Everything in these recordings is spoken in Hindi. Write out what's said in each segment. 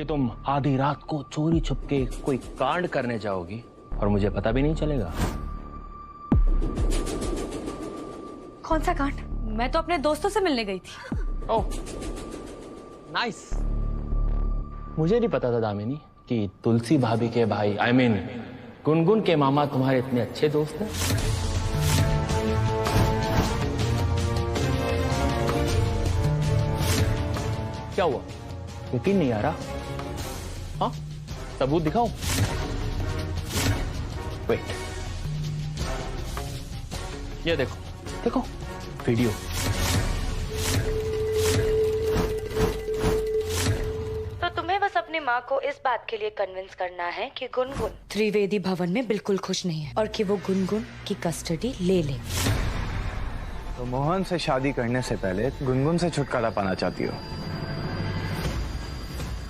कि तुम आधी रात को चोरी छुपके कोई कांड करने जाओगी और मुझे पता भी नहीं चलेगा? कौन सा कांड? मैं तो अपने दोस्तों से मिलने गई थी। ओह, नाइस। मुझे नहीं पता था दामिनी कि तुलसी भाभी के भाई गुनगुन के मामा तुम्हारे इतने अच्छे दोस्त हैं। क्या हुआ, यकीन नहीं आ रहा? हाँ, सबूत दिखाओ। वेट, ये देखो देखो वीडियो। तो तुम्हें बस अपनी माँ को इस बात के लिए कन्विंस करना है कि गुनगुन त्रिवेदी भवन में बिल्कुल खुश नहीं है और कि वो गुनगुन की कस्टडी ले ले। तो मोहन से शादी करने से पहले गुनगुन से छुटकारा पाना चाहती हो?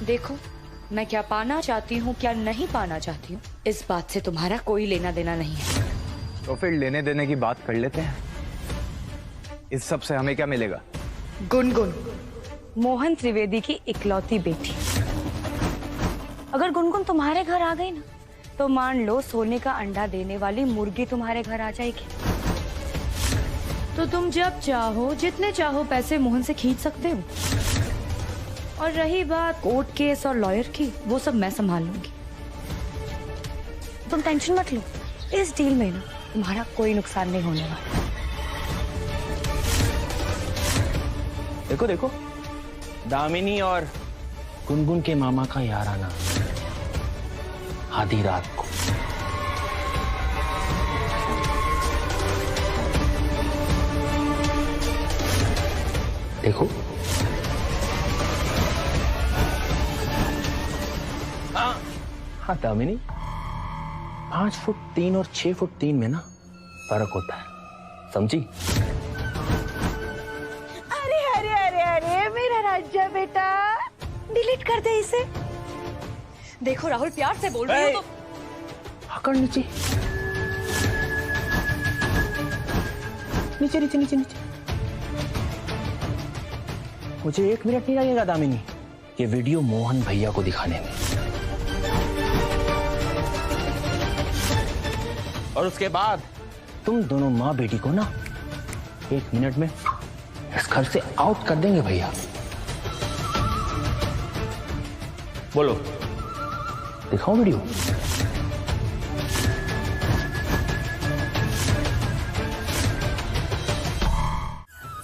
देखो, मैं क्या पाना चाहती हूँ क्या नहीं पाना चाहती हूँ, इस बात से तुम्हारा कोई लेना देना नहीं है। तो फिर लेने देने की बात कर लेते हैं। इस सब से हमें क्या मिलेगा? गुनगुन मोहन त्रिवेदी की इकलौती बेटी। अगर गुनगुन तुम्हारे घर आ गई ना, तो मान लो सोने का अंडा देने वाली मुर्गी तुम्हारे घर आ जाएगी। तो तुम जब चाहो जितने चाहो पैसे मोहन से खींच सकते हो। और रही बात कोर्ट केस और लॉयर की, वो सब मैं संभाल लूंगी। तुम टेंशन मत लो, इस डील में ना तुम्हारा कोई नुकसान नहीं होने वाला। देखो देखो, दामिनी और गुनगुन के मामा का याराना आधी रात को। देखो, हाँ दामिनी, 5 फुट 3 और 6 फुट 3 में ना फर्क होता है, समझी? अरे अरे अरे अरे मेरा राजा बेटा, डिलीट कर दे इसे। देखो राहुल, प्यार से बोल रही हो तो। आकर नीचे नीचे नीचे नीचे नीचे। मुझे 1 मिनट नहीं लगेगा दामिनी ये वीडियो मोहन भैया को दिखाने में, और उसके बाद तुम दोनों माँ बेटी को ना 1 मिनट में इस घर से आउट कर देंगे भैया। बोलो, दिखाओ वीडियो।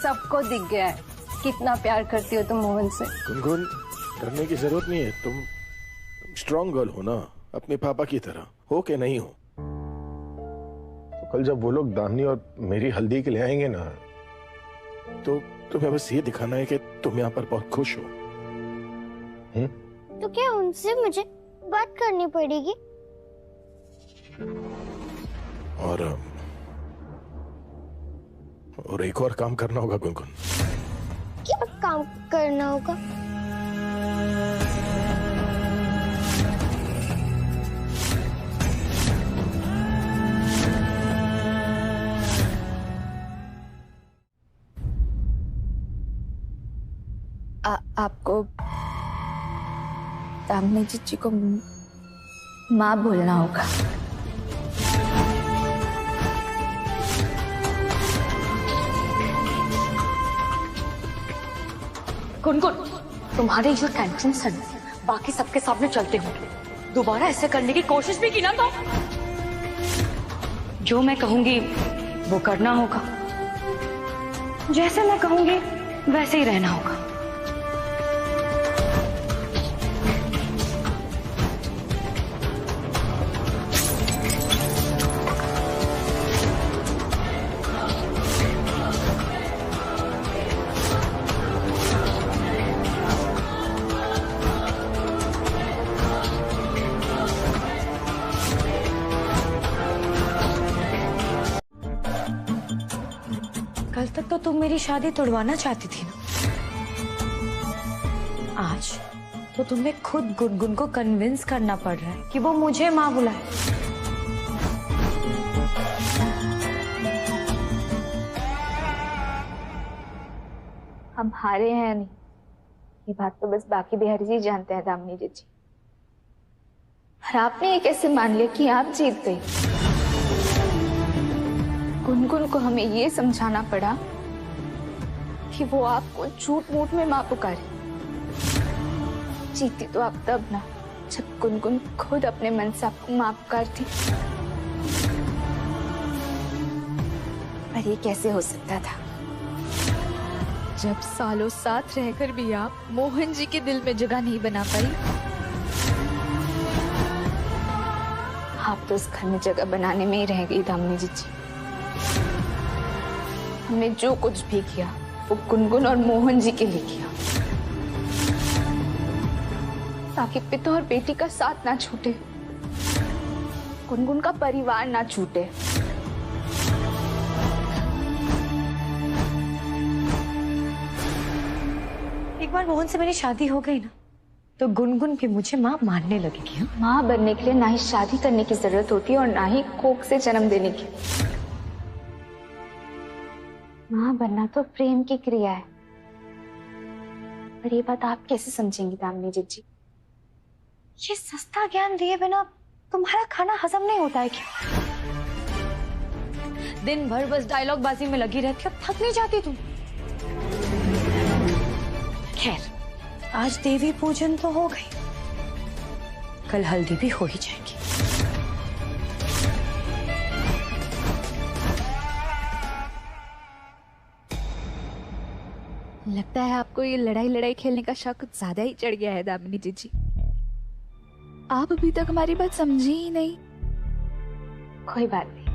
सबको दिख गया है कितना प्यार करती हो तुम मोहन से। गुनगुन, डरने की जरूरत नहीं है। तुम स्ट्रांग गर्ल हो ना, अपने पापा की तरह हो के नहीं हो। तो कल जब वो लोग दामिनी और मेरी हल्दी के लिए आएंगे ना, तो तुम्हें बस ये दिखाना है कि तुम यहाँ पर बहुत खुश हो। तो क्या उनसे मुझे बात करनी पड़ेगी? और एक और काम करना होगा गुनगुन। क्या काम करना होगा? आपको दामिनी जीजी को माँ बोलना होगा। गुनगुन, तुम्हारे जो टेंशन है बाकी सबके सामने चलते होंगे। दोबारा ऐसे करने की कोशिश भी की ना तो जो मैं कहूंगी वो करना होगा, जैसे मैं कहूंगी वैसे ही रहना होगा। कल तक तो तुम मेरी शादी तोड़वाना चाहती थी ना, आज तो तुम्हें खुद गुनगुन को कन्विंस करना पड़ रहा है कि वो मुझे माँ बुलाए। हम हारे हैं नहीं, ये बात तो बस बाकी बिहारी जी जानते हैं दामिनी जी। और आपने ये कैसे मान लिया कि आप जीत गई? गुनगुन को हमें ये समझाना पड़ा कि वो आपको झूठ मूठ में मां पुकारे। जीती तो आप तब ना जब गुनगुन खुद अपने मन से आपको मां पुकारती। पर ये कैसे हो सकता था जब सालों साथ रहकर भी आप मोहन जी के दिल में जगह नहीं बना पाई? आप तो उस घर में जगह बनाने में ही रह गई दामिनी जी। हमने जो कुछ भी किया वो गुनगुन और मोहन जी के लिए किया, ताकि पिता और बेटी का साथ ना छूटे, गुनगुन का परिवार ना छूटे। एक बार मोहन से मेरी शादी हो गई ना तो गुनगुन भी मुझे माँ मानने लगेगी। माँ बनने के लिए ना ही शादी करने की जरूरत होती है और ना ही कोख से जन्म देने की। माँ बनना तो प्रेम की क्रिया है। पर ये बात आप कैसे समझेंगी दामिनी जी? ये सस्ता ज्ञान दिए बिना तुम्हारा खाना हजम नहीं होता है क्या? दिन भर बस डायलॉग बाजी में लगी रहती हो, थक नहीं जाती तुम? खैर, आज देवी पूजन तो हो गई, कल हल्दी भी हो ही जाएगी। लगता है आपको ये लड़ाई खेलने का शौक कुछ ज्यादा ही चढ़ गया है दामिनी जी। आप अभी तक हमारी बात समझी ही नहीं। कोई बात नहीं,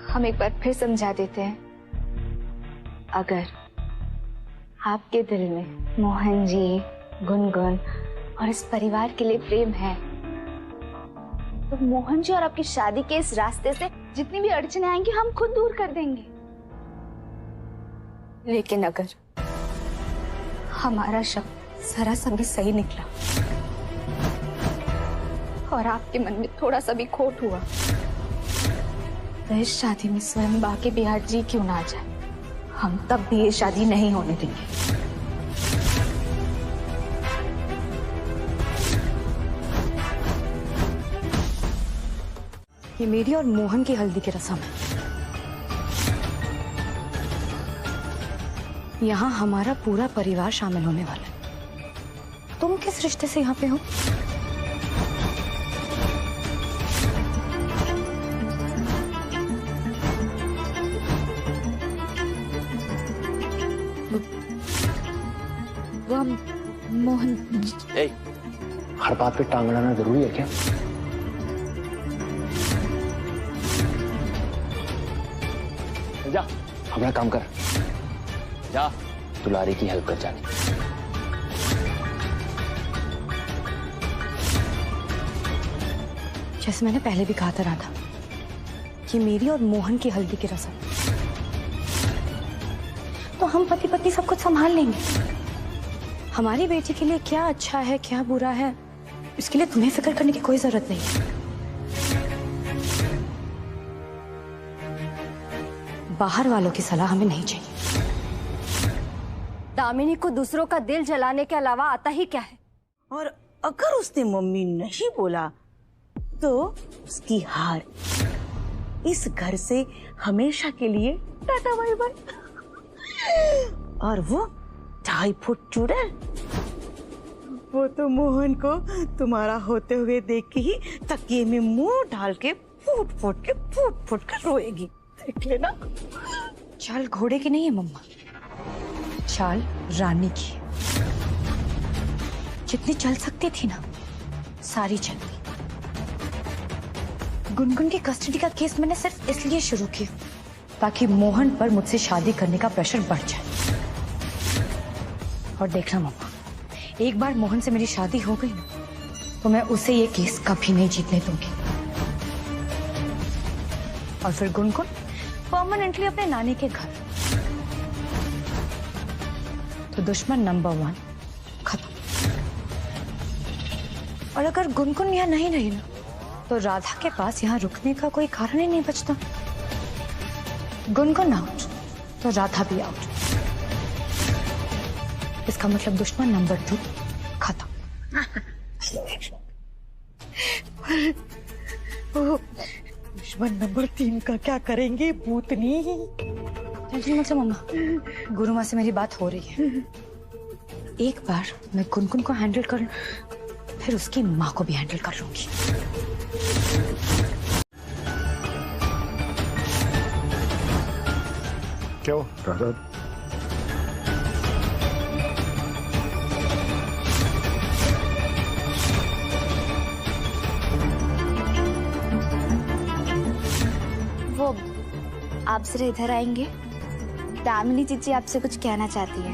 हम एक बार फिर समझा देते हैं। अगर आपके दिल में मोहन जी, गुनगुन और इस परिवार के लिए प्रेम है, तो मोहन जी और आपकी शादी के इस रास्ते से जितनी भी अड़चनें आएंगी हम खुद दूर कर देंगे। लेकिन अगर हमारा शब्द जरा सा भी सही निकला और आपके मन में थोड़ा सा भी खोट हुआ, तो इस शादी में स्वयं बाकी बिहार जी क्यों ना आ जाए, हम तब भी ये शादी नहीं होने देंगे। ये मेरी और मोहन की हल्दी की रस्म है। यहाँ हमारा पूरा परिवार शामिल होने वाला है। तुम किस रिश्ते से यहाँ पे हो? वो हम मोहन। हर बात पे टांग अड़ाना जरूरी है क्या? जा अपना काम कर, जा दुलारी की हेल्प कर जाने। जैसे मैंने पहले भी कहा था राधा, कि मेरी और मोहन की हल्दी की रस्म, तो हम पति पत्नी सब कुछ संभाल लेंगे। हमारी बेटी के लिए क्या अच्छा है क्या बुरा है, इसके लिए तुम्हें फिक्र करने की कोई जरूरत नहीं। बाहर वालों की सलाह हमें नहीं चाहिए। दामिनी को दूसरों का दिल जलाने के अलावा आता ही क्या है? और अगर उसने मम्मी नहीं बोला तो उसकी हार, इस घर से हमेशा के लिए टाटा बाय बाय। और वो 2.5 फुट चूड़ैल, वो तो मोहन को तुम्हारा होते हुए देख के ही तकिए में मुंह डाल के फूट फूट कर रोएगी। देख लेना। चाल घोड़े की नहीं है मम्मा, चाल रानी की। जितनी चल सकती थी ना, सारी चल गई। गुनगुन की कस्टडी का केस मैंने सिर्फ इसलिए शुरू किया ताकि मोहन पर मुझसे शादी करने का प्रेशर बढ़ जाए। और देखना मम्मा, एक बार मोहन से मेरी शादी हो गई ना, तो मैं उसे ये केस कभी नहीं जीतने दूंगी। और फिर गुनगुन परमानेंटली अपने नानी के घर, तो दुश्मन नंबर 1 खत्म। और अगर गुनगुन यहाँ नहीं रही ना, तो राधा के पास यहाँ रुकने का कोई कारण ही नहीं बचता। गुनगुन आउट तो राधा भी आउट। इसका मतलब दुश्मन नंबर 2 खत्म। दुश्मन नंबर 3 का क्या करेंगे भूतनी? टेंशन मत लो मम्मा, गुरु माँ से मेरी बात हो रही है। एक बार मैं गुनगुन को हैंडल कर लूं, फिर उसकी माँ को भी हैंडल कर लूंगी। क्या हो राधा? वो आप जरा इधर आएंगे? दामिनी जीजी आपसे कुछ कहना चाहती है।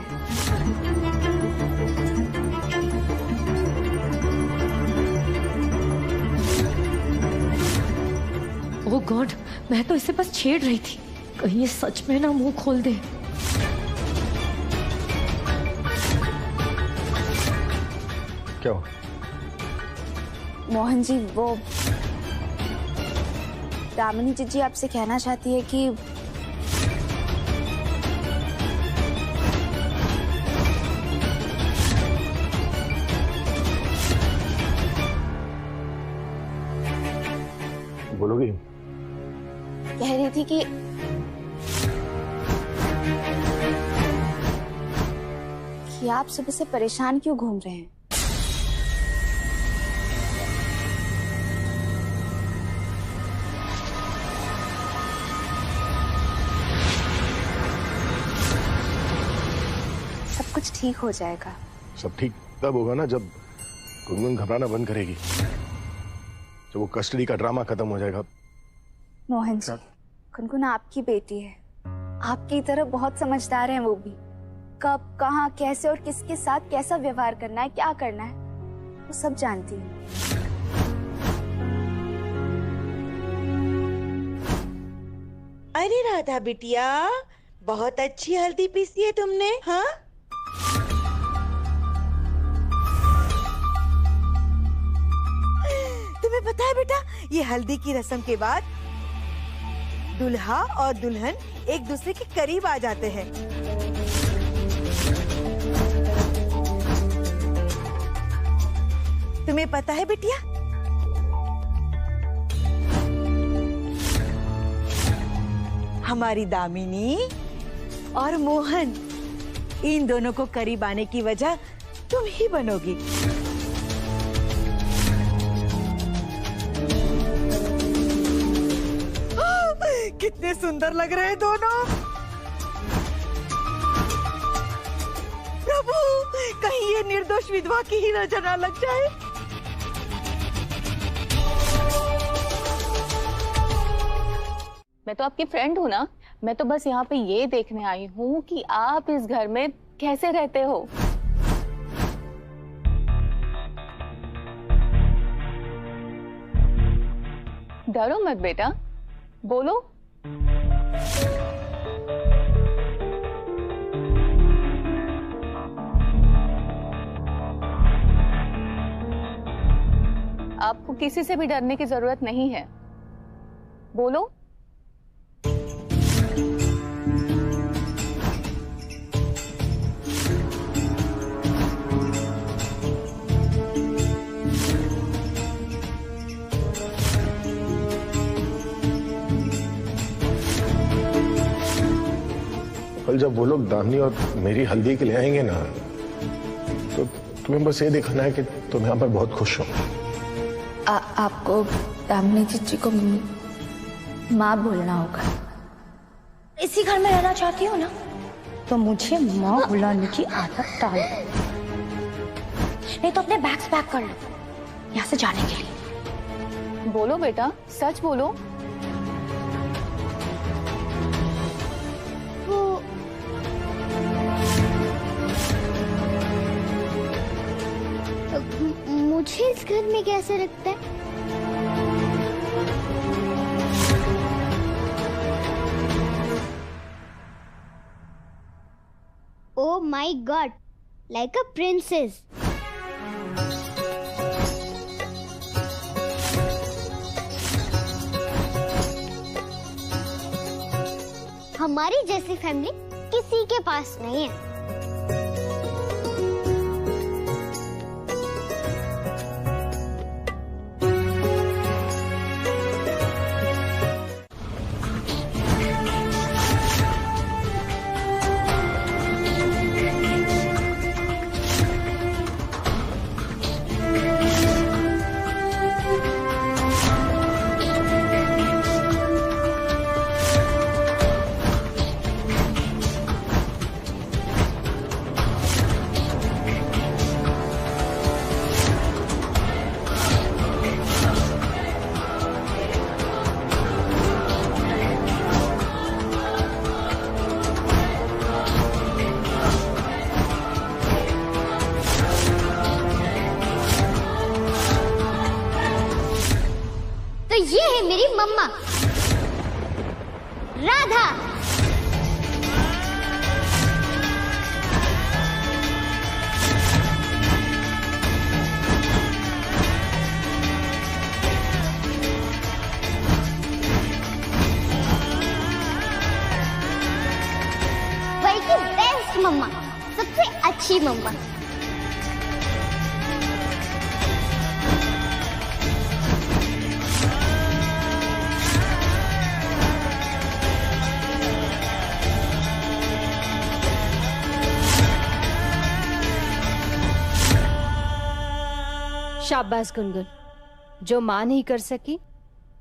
ओह गॉड, मैं तो इसे बस छेड़ रही थी, कहीं ये सच में ना मुंह खोल दे। क्या हो? मोहन जी, वो दामिनी जीजी आपसे कहना चाहती है कि बोलोगी? कह रही थी कि आप सुबह से परेशान क्यों घूम रहे हैं? सब कुछ ठीक हो जाएगा। सब ठीक तब होगा ना जब गुनगुन घबराना बंद करेगी, जब वो कस्टडी का ड्रामा खत्म हो जाएगा। मोहन जी, गुनगुन आपकी बेटी है, आपकी तरह बहुत समझदार है वो भी। कब, कहाँ, कैसे और किसके साथ कैसा व्यवहार करना है, क्या करना है, वो सब जानती है। अरे राधा बिटिया, बहुत अच्छी हल्दी पीसी है तुमने। हाँ, तुम्हें पता है बेटा, ये हल्दी की रस्म के बाद दुल्हा और दुल्हन एक दूसरे के करीब आ जाते हैं। तुम्हें पता है बिटिया, हमारी दामिनी और मोहन, इन दोनों को करीब आने की वजह तुम ही बनोगी। कितने सुंदर लग रहे हैं दोनों। प्रभु, कहीं ये निर्दोष विधवा की ही नजर ना लग जाए। मैं तो आपकी फ्रेंड हूँ ना, मैं तो बस यहाँ पे ये देखने आई हूँ कि आप इस घर में कैसे रहते हो। डरो मत बेटा, बोलो। आपको किसी से भी डरने की जरूरत नहीं है, बोलो। कल जब वो लोग दामिनी और मेरी हल्दी के लिए आएंगे ना, तो तुम्हें बस ये दिखाना है कि तुम यहाँ पर बहुत खुश हो। आपको दामिनी जीजी को माँ बोलना होगा। इसी घर में रहना चाहती हो ना, तो मुझे माँ बुलाने की आदत डाल दो, नहीं तो अपने बैग्स पैक कर लो यहाँ से जाने के लिए। बोलो बेटा, सच बोलो। मुझे इस घर में कैसे रखता है? Oh my God, like a princess. हमारी जैसी फैमिली किसी के पास नहीं है। की बेस्ट मम्मा, सबसे अच्छी मम्मा। शाबाश गुनगुन, जो माँ नहीं कर सकी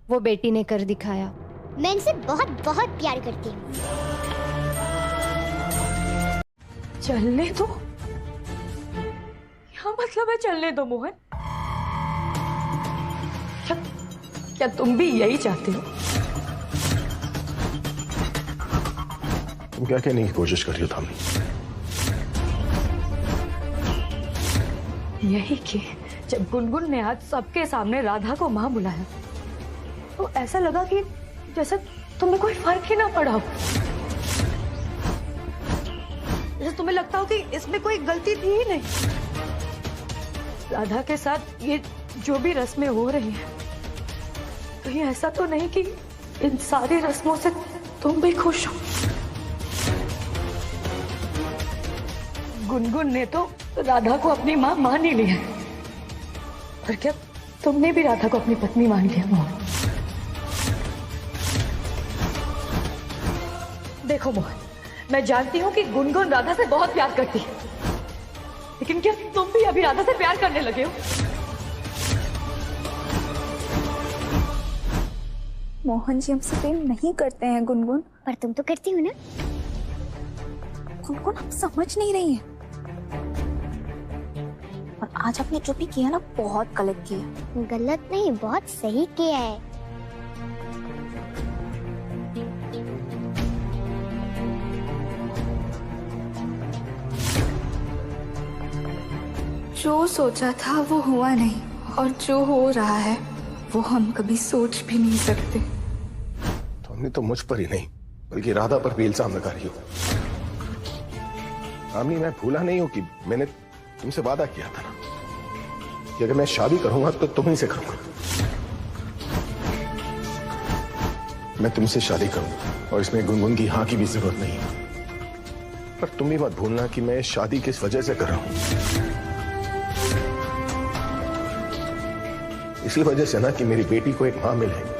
वो बेटी ने कर दिखाया। मैं इनसे बहुत बहुत प्यार करती हूँ। चलने दो? क्या मतलब है चलने दो मोहन? क्या तुम भी यही चाहते हो? तुम क्या कहने की कोशिश कर रही हो धामनी? यही कि जब गुनगुन ने आज सबके सामने राधा को मां बुलाया तो ऐसा लगा कि जैसे तुम्हें कोई फर्क ही ना पड़ा हो, जैसे तुम्हें लगता हो कि इसमें कोई गलती थी ही नहीं। राधा के साथ ये जो भी रस्में हो रही हैं, कहीं ऐसा तो नहीं कि इन सारी रस्मों से तुम भी खुश हो? गुनगुन ने तो राधा को अपनी मां मान ही लिया, और क्या तुमने भी राधा को अपनी पत्नी मान लिया मोहन? देखो मोहन, मैं जानती हूँ कि गुनगुन राधा से बहुत प्यार करती है, लेकिन क्या तुम भी अभी राधा से प्यार करने लगे हो? मोहन जी हमसे प्रेम नहीं करते हैं गुनगुन। पर तुम तो करती हो ना? गुनगुन आप समझ नहीं रही हैं। और आज आपने जो भी किया ना, बहुत गलत किया। गलत नहीं, बहुत सही किया है। जो सोचा था वो हुआ नहीं, और जो हो रहा है वो हम कभी सोच भी नहीं सकते। तुमने तो मुझ पर ही नहीं बल्कि राधा पर भी इल्जाम लगा रही हो। आमनी, मैं भूला नहीं हूं कि मैंने तुमसे वादा किया था ना कि अगर मैं शादी करूंगा तो तुम्हीं से करूंगा। मैं तुमसे शादी करूंगा और इसमें गुनगुन की हाँ की भी जरूरत नहीं है। पर तुम भी मत भूलना कि मैं शादी किस वजह से कर रहा हूं। इसी वजह से ना कि मेरी बेटी को एक मां मिले।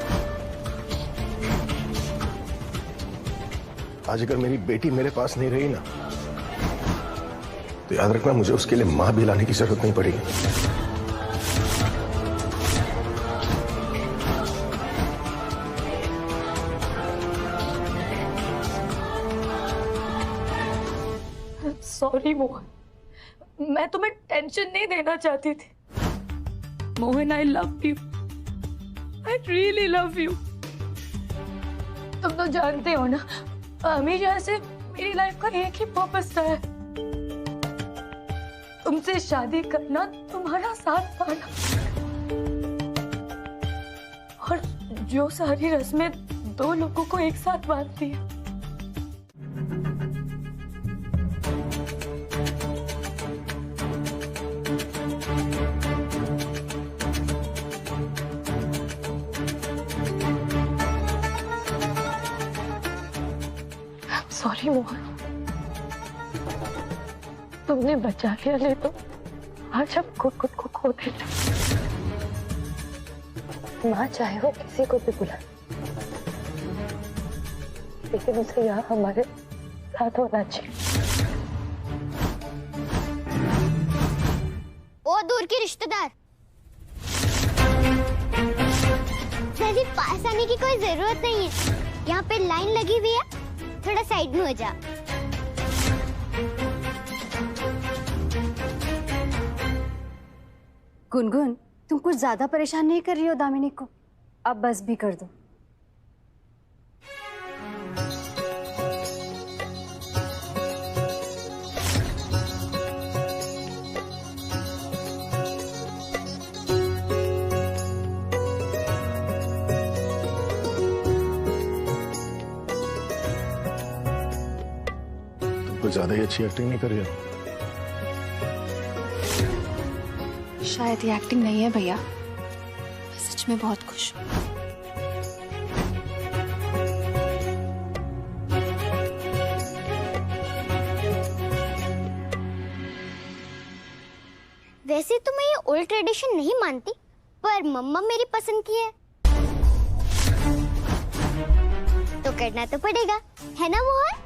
आज अगर मेरी बेटी मेरे पास नहीं रही ना, तो याद रखना मुझे उसके लिए मां भी लाने की जरूरत नहीं पड़ेगी। सॉरी मोहन, मैं तुम्हें टेंशन नहीं देना चाहती थी। Mohan, I love you, I really love you. तुम तो जानते हो ना, हमेशा से मेरी लाइफ का एक ही पर्पस था, तुमसे शादी करना, तुम्हारा साथ पाना, और जो सारी रस्में दो लोगों को एक साथ बांधती है। सॉरी मोहन, तुमने बचा लिया, ले तो आज हम खुद को खो देते। माँ चाहे वो किसी को भी बुला, लेकिन उसे यहाँ हमारे साथ होना चाहिए। ओ दूर के रिश्तेदार, जल्दी पास आने की कोई जरूरत नहीं है। यहाँ पे लाइन लगी हुई है, थोड़ा साइड में हो जा। गुनगुन, तुम कुछ ज्यादा परेशान नहीं कर रही हो दामिनी को? अब बस भी कर दो। कुछ ज्यादा ही अच्छी एक्टिंग नहीं कर रही हो। शायद ये एक्टिंग नहीं है भैया, मैं सच में बहुत खुश हूँ। वैसे तो मैं ये ओल्ड ट्रेडिशन नहीं मानती, पर मम्मा मेरी पसंद की है तो करना तो पड़ेगा, है ना मोहन?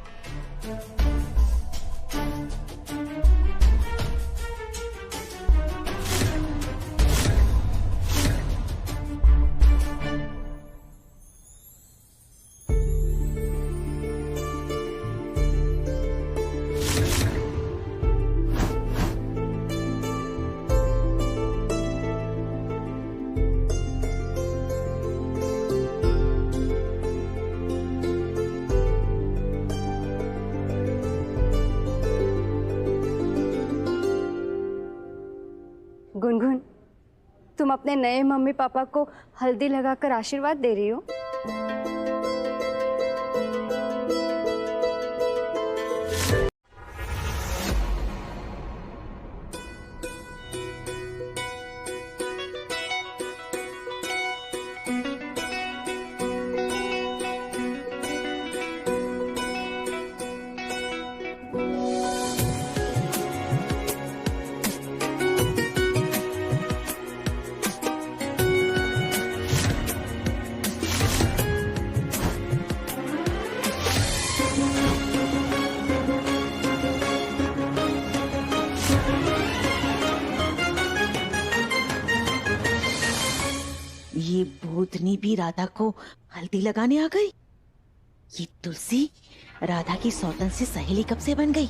गुनगुन, तुम अपने नए मम्मी पापा को हल्दी लगाकर आशीर्वाद दे रही हो? ये भूतनी भी राधा को हल्दी लगाने आ गई। ये तुलसी राधा की सौतन से सहेली कब से बन गई?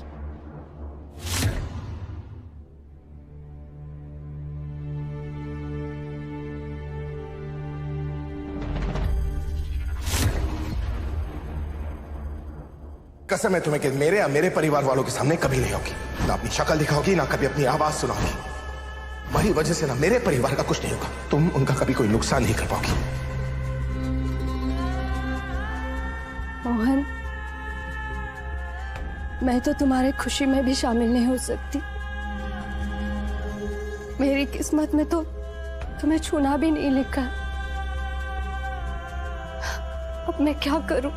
कसम है तुम्हें कि मेरे या मेरे परिवार वालों के सामने कभी नहीं होगी, ना अपनी शक्ल दिखाओगी ना कभी अपनी आवाज सुनाओगी। तुम्हारी वजह से ना मेरे परिवार का कुछ नहीं होगा, तुम उनका कभी कोई नुकसान नहीं कर पाओगी। मोहन, मैं तो तुम्हारे खुशी में भी शामिल नहीं हो सकती। मेरी किस्मत में तो तुम्हें छूना भी नहीं लिखा। अब मैं क्या करूं?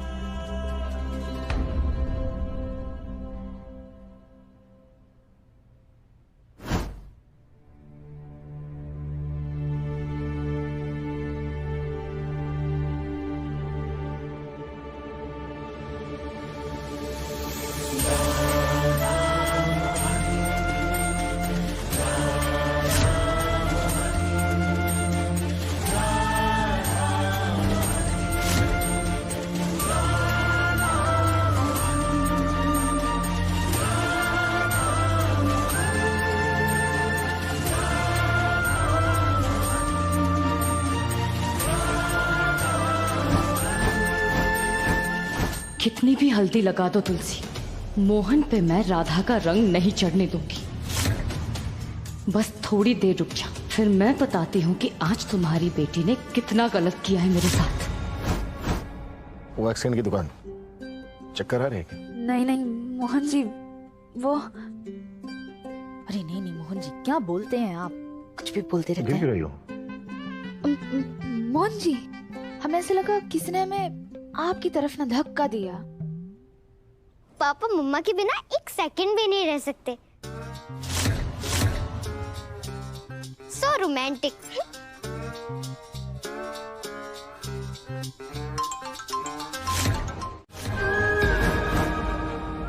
कितनी भी हल्दी लगा दो तुलसी, मोहन पे मैं राधा का रंग नहीं चढ़ने दूंगी। बस थोड़ी देर रुक जा, फिर मैं बताती हूँ कि आज तुम्हारी बेटी ने कितना गलत किया है मेरे साथ। वो एक्सचेंज की दुकान, चक्कर आ रहे हैं क्या? नहीं नहीं मोहन जी, वो अरे नहीं नहीं मोहन जी, क्या बोलते हैं आप? कुछ भी बोलते रहते गिर हैं। रही हो? मोहन जी, हमें ऐसे लगा किसी ने हमें आपकी तरफ ना धक्का दिया। पापा मम्मा के बिना एक सेकंड भी नहीं रह सकते। So romantic.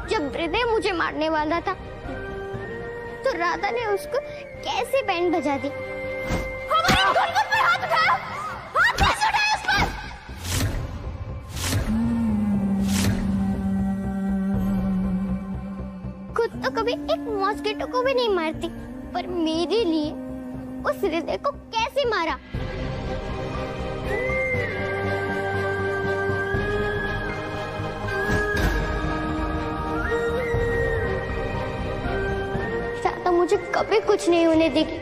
जब हृदय मुझे मारने वाला था तो राधा ने उसको कैसे बैंड बजा दी। हमारे गुनगुन पर हाथ उठाया, हाथ कैसे उठाया उस पर? खुद तो कभी एक मॉस्किटो को भी नहीं मारती, पर मेरे लिए उस हृदय को कैसे मारा? राधा मुझे कभी कुछ नहीं होने देगी।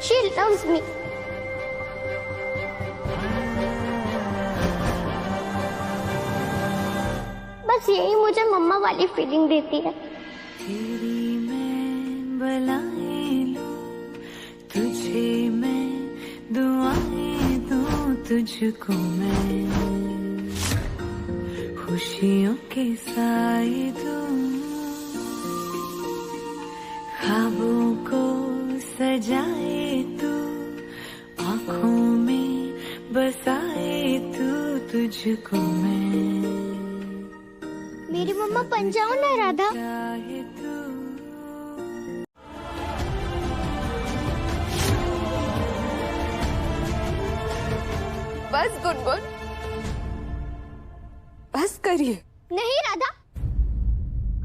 She loves me. बस यही मुझे मम्मा वाली फीलिंग देती है। तेरी मैं बलाएं लूं, तुझे मैं दुआएं दूं, तुझको मैं खुशियों के साए दूं, ख्वाबों को सजाए तू, आँखों में बसाए तू तुझको मैं। मेरी मम्मा बन जाओ ना राधा। बस गुनगुन, बस करिए। नहीं राधा,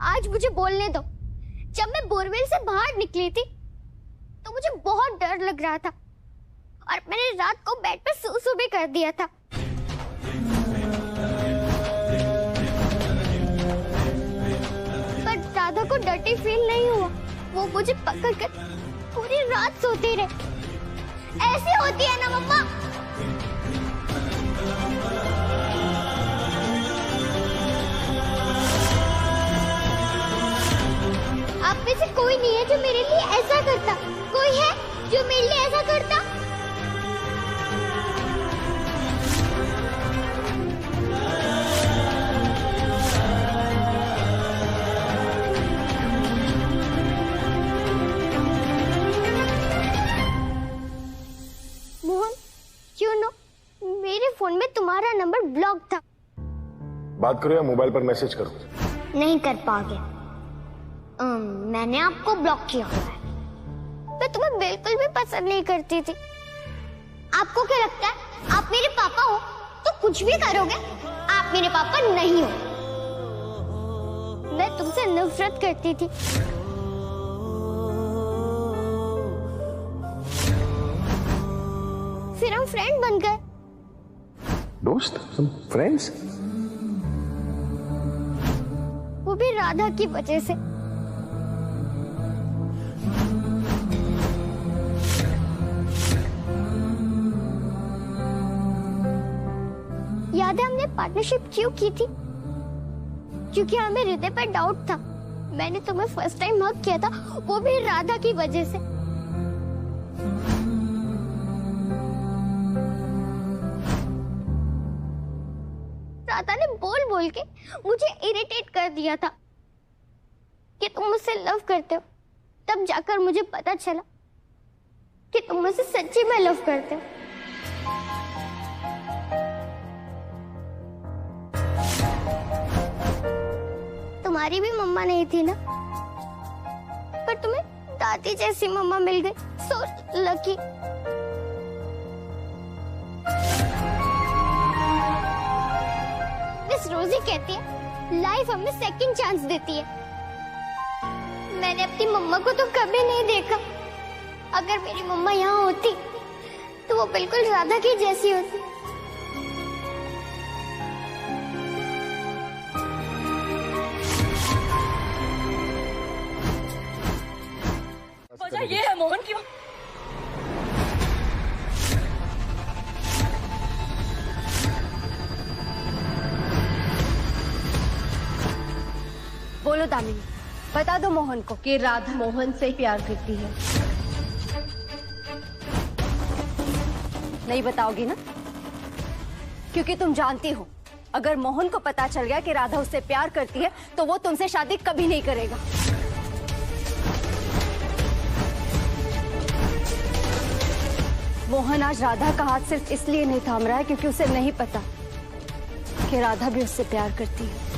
आज मुझे बोलने दो। जब मैं बोरवेल से बाहर निकली थी तो मुझे बहुत डर लग रहा था और मैंने रात को बेड पे सू भी कर दिया था। पर राधा को डर्टी फील नहीं हुआ। वो मुझे पकड़कर पूरी रात सोती रही। ऐसी होती है ना मम्मा। आप में से कोई नहीं है जो मेरे लिए ऐसा करता। कोई है जो मेरे लिए ऐसा करता? मोहन, क्यों नो मेरे फोन में तुम्हारा नंबर ब्लॉक था। बात करो या मोबाइल पर मैसेज करो? नहीं कर पाओगे। मैंने आपको ब्लॉक किया हुआ है। मैं तुम्हें बिल्कुल भी पसंद नहीं करती थी। आपको क्या लगता है आप मेरे पापा हो तो कुछ भी करोगे? आप मेरे पापा नहीं हो। मैं तुमसे नफरत करती थी। फिर हम फ्रेंड बन गए। दोस्त? हम फ्रेंड्स? वो भी राधा की वजह से। याद है हमने पार्टनरशिप क्यों की थी? क्योंकि हमें हृदय पर डाउट था। मैंने तुम्हें फर्स्ट टाइम हग किया था, वो भी राधा की वजह से। राधा ने बोल बोल के मुझे इरिटेट कर दिया था कि तुम मुझसे लव करते हो। तब जाकर मुझे पता चला कि तुम मुझसे सच्ची में लव करते हो। तुम्हारी भी मम्मा नहीं थी ना, पर तुम्हें दादी जैसी मम्मा मिल गई। So lucky. मिस रोजी कहती है लाइफ हमें सेकंड चांस देती है। मैंने अपनी मम्मा को तो कभी नहीं देखा। अगर मेरी मम्मा यहाँ होती तो वो बिल्कुल राधा की जैसी होती। वजह ये है मोहन की। बोलो दामिनी, बता दो मोहन को कि राधा मोहन से प्यार करती है। नहीं बताओगी ना? क्योंकि तुम जानती हो अगर मोहन को पता चल गया कि राधा उससे प्यार करती है तो वो तुमसे शादी कभी नहीं करेगा। मोहन आज राधा का हाथ सिर्फ इसलिए नहीं थाम रहा है क्योंकि उसे नहीं पता कि राधा भी उससे प्यार करती है।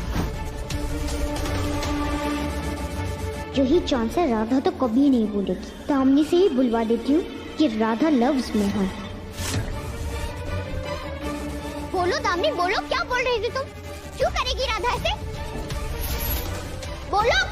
यही चांस है, राधा तो कभी नहीं बोलेगी। दामिनी से ही बुलवा देती हूँ कि राधा लव्स मोहन। बोलो दामिनी, बोलो, क्या बोल रही थी तुम? क्यों करेगी राधा ऐसे? बोलो।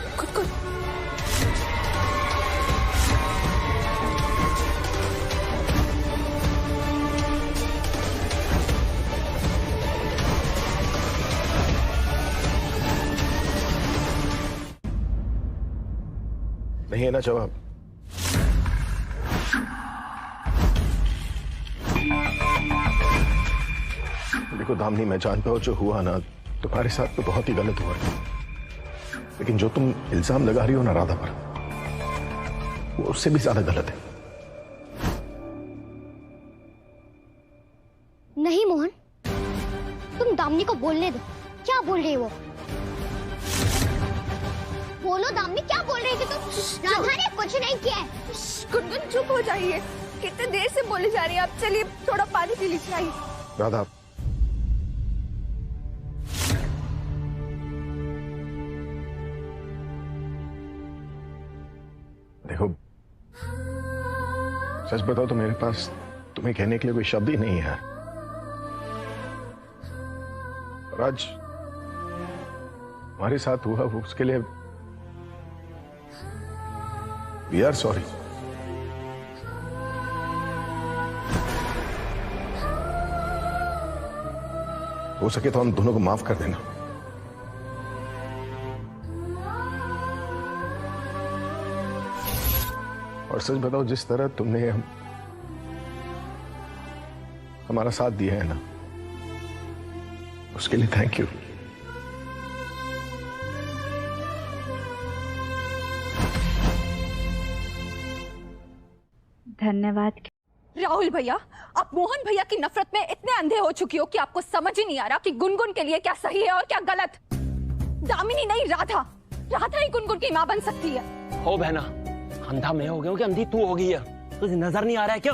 नहीं है ना जवाब? देखो दामिनी, मैं जानता हूं जो हुआ ना तुम्हारे साथ तो बहुत ही गलत हुआ है, लेकिन जो तुम इल्जाम लगा रही हो ना राधा पर, वो उससे भी ज्यादा गलत है। नहीं मोहन, तुम दामिनी को बोलने दो। क्या बोल रही है वो? बोलो दामिनी, क्या बोल रही थी तुम? राधा ने कुछ नहीं किया है। गुनगुन चुप हो जाइए, कितने देर से बोले जा रही है आप। चलिए थोड़ा पानी पी लीजिए। आइए। राधा, देखो सच बताओ तो मेरे पास तुम्हें कहने के लिए कोई शब्द ही नहीं है। और आज हमारे साथ हुआ उसके लिए वी आर सॉरी। हो सके तो हम दोनों को माफ कर देना। और सच बताओ, जिस तरह तुमने हमारा साथ दिया है ना, उसके लिए थैंक यू। धन्यवाद। राहुल भैया, आप मोहन भैया की नफरत में इतने अंधे हो चुकी हो कि आपको समझ ही नहीं आ रहा कि गुनगुन के लिए क्या सही है और क्या गलत। दामिनी नहीं, राधा ही गुनगुन की माँ बन सकती है। हो बहना, अंधा मैं हो गया हूँ कि अंधी तू हो गई है? तुझे नजर नहीं आ रहा है क्या?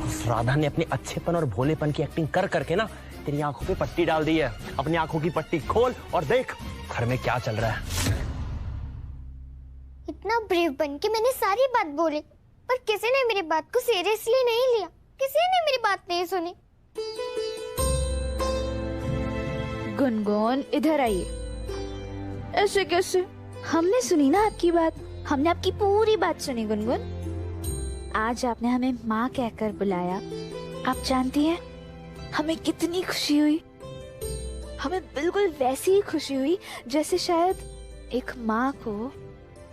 उस राधा ने अपने अच्छेपन और भोलेपन की एक्टिंग कर करके ना तेरी आंखों पे पट्टी डाल दी है। अपनी आंखों की पट्टी खोल और देख घर में क्या चल रहा है। इतना ब्रेव बन के मैंने सारी बात बोली, पर किसी ने मेरी बात को सीरियसली नहीं लिया। किसी ने मेरी बात नहीं सुनी। गुनगुन इधर आइए। ऐसे कैसे? हमने सुनी ना आपकी बात, हमने आपकी पूरी बात सुनी। गुनगुन, आज आपने हमें माँ कहकर बुलाया। आप जानती हैं हमें कितनी खुशी हुई। हमें बिल्कुल वैसी ही खुशी हुई जैसे शायद एक माँ को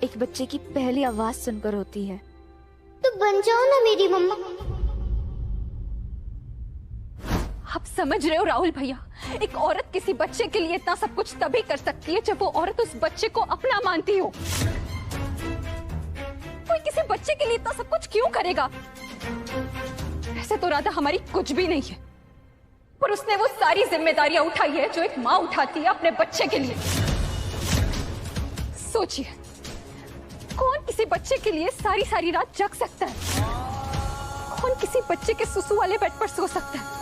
एक बच्चे की पहली आवाज सुनकर होती है। तो बन जाओ ना मेरी मम्मा। आप समझ रहे हो राहुल भैया, एक औरत किसी बच्चे के लिए इतना सब कुछ तभी कर सकती है जब वो औरत उस बच्चे को अपना मानती हो। कोई किसी बच्चे के लिए इतना सब कुछ क्यों करेगा? ऐसे तो राधा हमारी कुछ भी नहीं है, पर उसने वो सारी जिम्मेदारियां उठाई है जो एक माँ उठाती है अपने बच्चे के लिए। सोचिए, कौन किसी बच्चे के लिए सारी सारी रात जग सकता है? कौन किसी बच्चे के सुसु वाले बेड पर सो सकता है?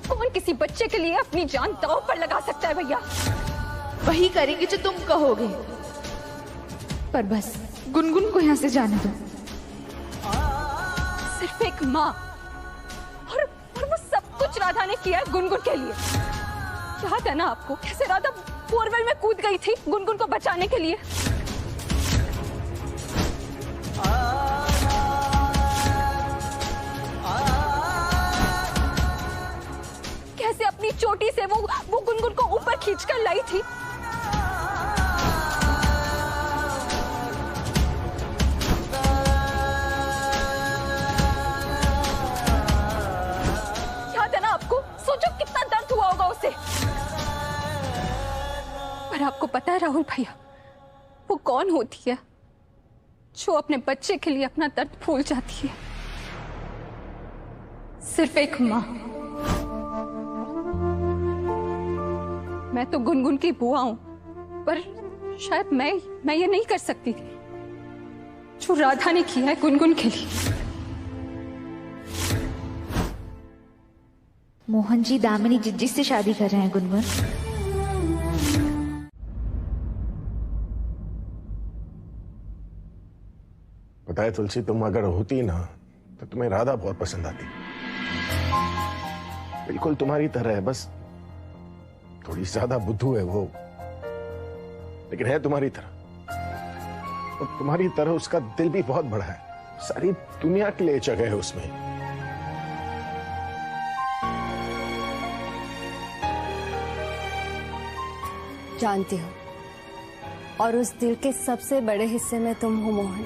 कौन किसी बच्चे के लिए अपनी जान दांव पर लगा सकता है? भैया वही करेंगे जो तुम कहोगे, पर बस गुनगुन को यहाँ से जाने दो। सिर्फ एक माँ, और वो सब कुछ राधा ने किया है गुनगुन के लिए। याद है ना आपको कैसे राधा बोरवेल में कूद गई थी गुनगुन को बचाने के लिए? कैसे अपनी चोटी से वो गुनगुन को ऊपर खींचकर लाई थी। याद है ना आपको? सोचो कितना दर्द हुआ होगा उसे। पर आपको पता है राहुल भैया, वो कौन होती है जो अपने बच्चे के लिए अपना दर्द भूल जाती है? सिर्फ एक माँ। मैं तो गुनगुन की बुआ हूं, पर शायद मैं ये नहीं कर सकती थी जो राधा ने किया है गुनगुन के लिए। मोहन जी दामिनी जिज्जी से शादी कर रहे हैं गुनगुन। पता है तुलसी, तुम अगर होती ना तो तुम्हें राधा बहुत पसंद आती। बिल्कुल तुम्हारी तरह है, बस थोड़ी ज्यादा बुद्धू है वो, लेकिन है तुम्हारी तरह। और तुम्हारी तरह उसका दिल भी बहुत बड़ा है, सारी दुनिया के लिए जगह है उसमें। जानती हूँ, और उस दिल के सबसे बड़े हिस्से में तुम हो मोहन।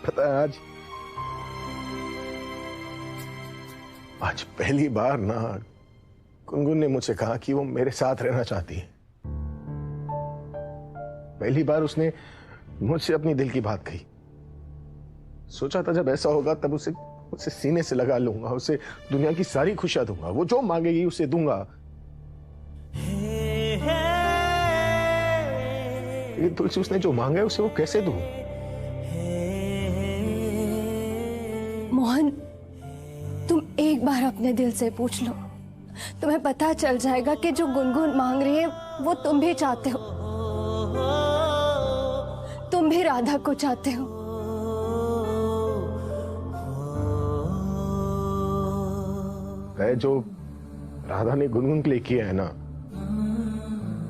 पता है आज पहली बार ना गुनगुन ने मुझसे कहा कि वो मेरे साथ रहना चाहती है। पहली बार उसने मुझसे अपनी दिल की बात कही। सोचा था जब ऐसा होगा तब उसे उसे सीने से लगा लूंगा, उसे दुनिया की सारी खुशियां दूंगा, वो जो मांगेगी उसे दूंगा। लेकिन तुलसी उसने जो मांगा है उसे वो कैसे दूं? मोहन, तुम एक बार अपने दिल से पूछ लो, तुम्हें पता चल जाएगा कि जो गुनगुन मांग रही है वो तुम भी चाहते हो, तुम भी राधा को चाहते हो। जो राधा ने गुनगुन के लिए किया है ना,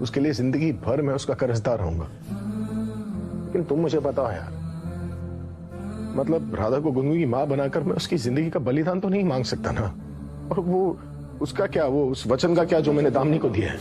उसके लिए जिंदगी भर मैं उसका कर्जदार रहूंगा। लेकिन तुम मुझे बताओ यार, मतलब राधा को गुनगुन की मां बनाकर मैं उसकी जिंदगी का बलिदान तो नहीं मांग सकता ना। और वो उसका क्या, वो उस वचन का क्या जो मैंने दामिनी को दिया है।